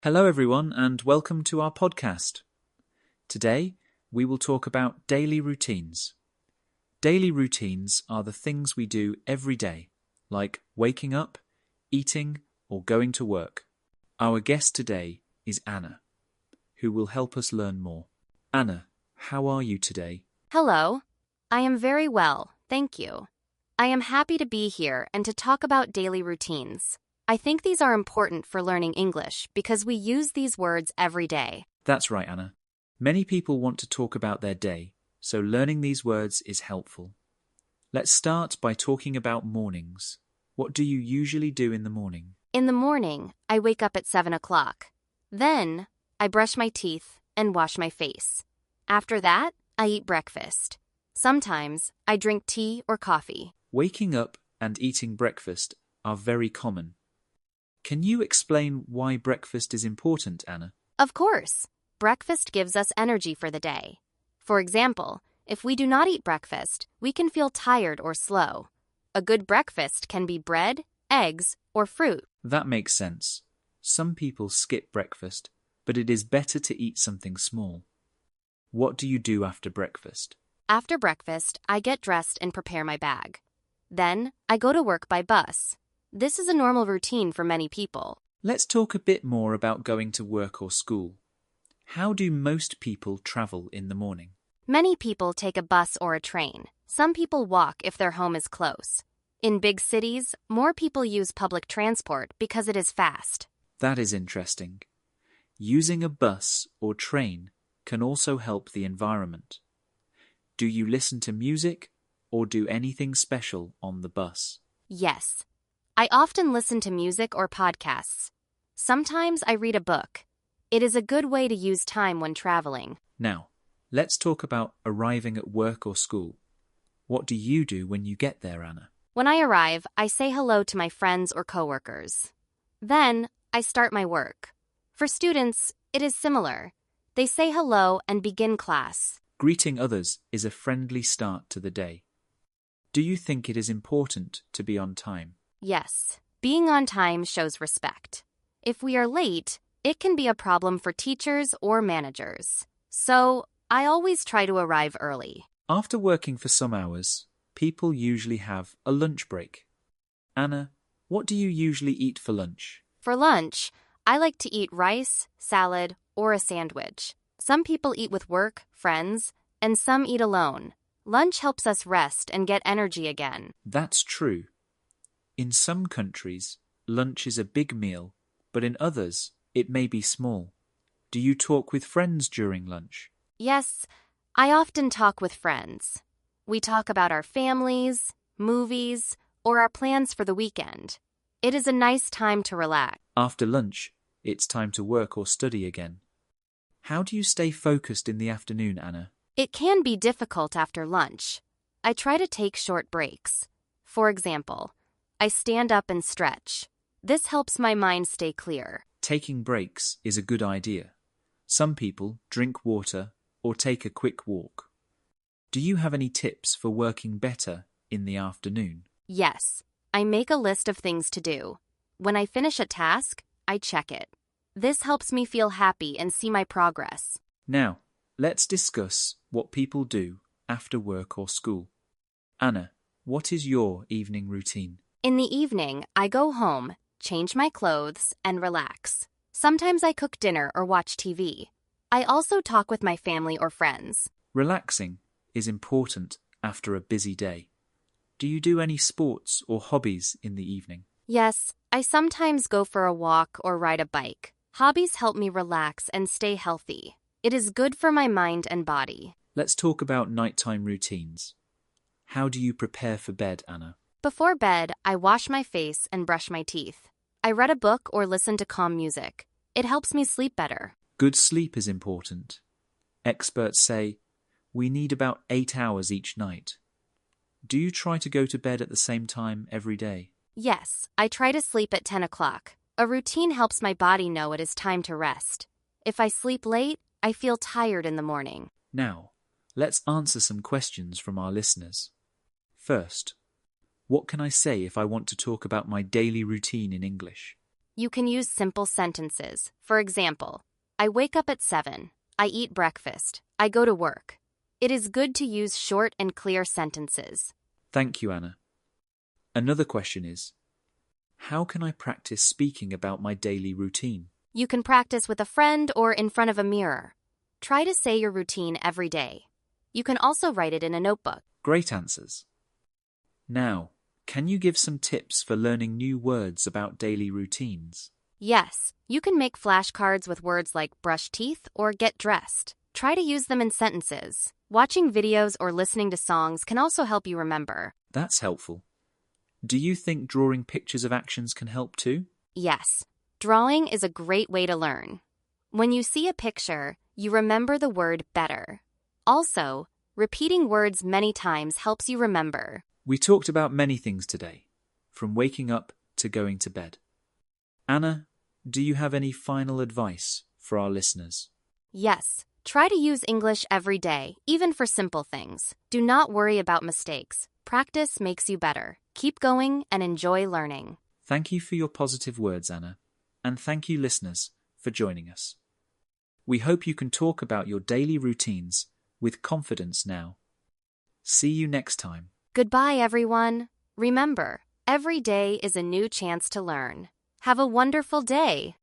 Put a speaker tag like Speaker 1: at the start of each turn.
Speaker 1: Hello, everyone, and welcome to our podcast. Today, we will talk about daily routines. Daily routines are the things we do every day, like waking up, eating, or going to work. Our guest today is Anna, who will help us learn more. Anna, how are you today?
Speaker 2: Hello. I am very well, thank you. I am happy to be here and to talk about daily routines. I think these are important for learning English because we use these words every day.
Speaker 1: That's right, Anna. Many people want to talk about their day, so learning these words is helpful. Let's start by talking about mornings. What do you usually do in the morning?
Speaker 2: In the morning, I wake up at 7 o'clock. Then, I brush my teeth and wash my face. After that, I eat breakfast. Sometimes, I drink tea or coffee.
Speaker 1: Waking up and eating breakfast are very common. Can you explain why breakfast is important, Anna?
Speaker 2: Of course. Breakfast gives us energy for the day. For example, if we do not eat breakfast, we can feel tired or slow. A good breakfast can be bread, eggs, or fruit.
Speaker 1: That makes sense. Some people skip breakfast, but it is better to eat something small. What do you do after breakfast?
Speaker 2: After breakfast, I get dressed and prepare my bag. Then, I go to work by bus. This is a normal routine for many people.
Speaker 1: Let's talk a bit more about going to work or school. How do most people travel in the morning?
Speaker 2: Many people take a bus or a train. Some people walk if their home is close. In big cities, more people use public transport because it is fast.
Speaker 1: That is interesting. Using a bus or train can also help the environment. Do you listen to music or do anything special on the bus?
Speaker 2: Yes. I often listen to music or podcasts. Sometimes I read a book. It is a good way to use time when traveling.
Speaker 1: Now, let's talk about arriving at work or school. What do you do when you get there, Anna?
Speaker 2: When I arrive, I say hello to my friends or coworkers. Then, I start my work. For students, it is similar. They say hello and begin class.
Speaker 1: Greeting others is a friendly start to the day. Do you think it is important to be on time?
Speaker 2: Yes, being on time shows respect. If we are late, it can be a problem for teachers or managers. So, I always try to arrive early.
Speaker 1: After working for some hours, people usually have a lunch break. Anna, what do you usually eat for lunch?
Speaker 2: For lunch, I like to eat rice, salad, or a sandwich. Some people eat with work, friends, and some eat alone. Lunch helps us rest and get energy again.
Speaker 1: That's true. In some countries, lunch is a big meal, but in others, it may be small. Do you talk with friends during lunch?
Speaker 2: Yes, I often talk with friends. We talk about our families, movies, or our plans for the weekend. It is a nice time to relax.
Speaker 1: After lunch, it's time to work or study again. How do you stay focused in the afternoon, Anna?
Speaker 2: It can be difficult after lunch. I try to take short breaks. For example, I stand up and stretch. This helps my mind stay clear.
Speaker 1: Taking breaks is a good idea. Some people drink water or take a quick walk. Do you have any tips for working better in the afternoon?
Speaker 2: Yes, I make a list of things to do. When I finish a task, I check it. This helps me feel happy and see my progress.
Speaker 1: Now, let's discuss what people do after work or school. Anna, what is your evening routine?
Speaker 2: In the evening, I go home, change my clothes, and relax. Sometimes I cook dinner or watch TV. I also talk with my family or friends.
Speaker 1: Relaxing is important after a busy day. Do you do any sports or hobbies in the evening?
Speaker 2: Yes, I sometimes go for a walk or ride a bike. Hobbies help me relax and stay healthy. It is good for my mind and body.
Speaker 1: Let's talk about nighttime routines. How do you prepare for bed, Anna?
Speaker 2: Before bed, I wash my face and brush my teeth. I read a book or listen to calm music. It helps me sleep better.
Speaker 1: Good sleep is important. Experts say we need about 8 hours each night. Do you try to go to bed at the same time every day?
Speaker 2: Yes, I try to sleep at 10 o'clock. A routine helps my body know it is time to rest. If I sleep late, I feel tired in the morning.
Speaker 1: Now, let's answer some questions from our listeners. First, what can I say if I want to talk about my daily routine in English?
Speaker 2: You can use simple sentences. For example, I wake up at 7. I eat breakfast. I go to work. It is good to use short and clear sentences.
Speaker 1: Thank you, Anna. Another question is, how can I practice speaking about my daily routine?
Speaker 2: You can practice with a friend or in front of a mirror. Try to say your routine every day. You can also write it in a notebook.
Speaker 1: Great answers. Now, can you give some tips for learning new words about daily routines?
Speaker 2: Yes, you can make flashcards with words like brush teeth or get dressed. Try to use them in sentences. Watching videos or listening to songs can also help you remember.
Speaker 1: That's helpful. Do you think drawing pictures of actions can help too?
Speaker 2: Yes, drawing is a great way to learn. When you see a picture, you remember the word better. Also, repeating words many times helps you remember.
Speaker 1: We talked about many things today, from waking up to going to bed. Anna, do you have any final advice for our listeners?
Speaker 2: Yes, try to use English every day, even for simple things. Do not worry about mistakes. Practice makes you better. Keep going and enjoy learning.
Speaker 1: Thank you for your positive words, Anna, and thank you, listeners, for joining us. We hope you can talk about your daily routines with confidence now. See you next time.
Speaker 2: Goodbye, everyone. Remember, every day is a new chance to learn. Have a wonderful day.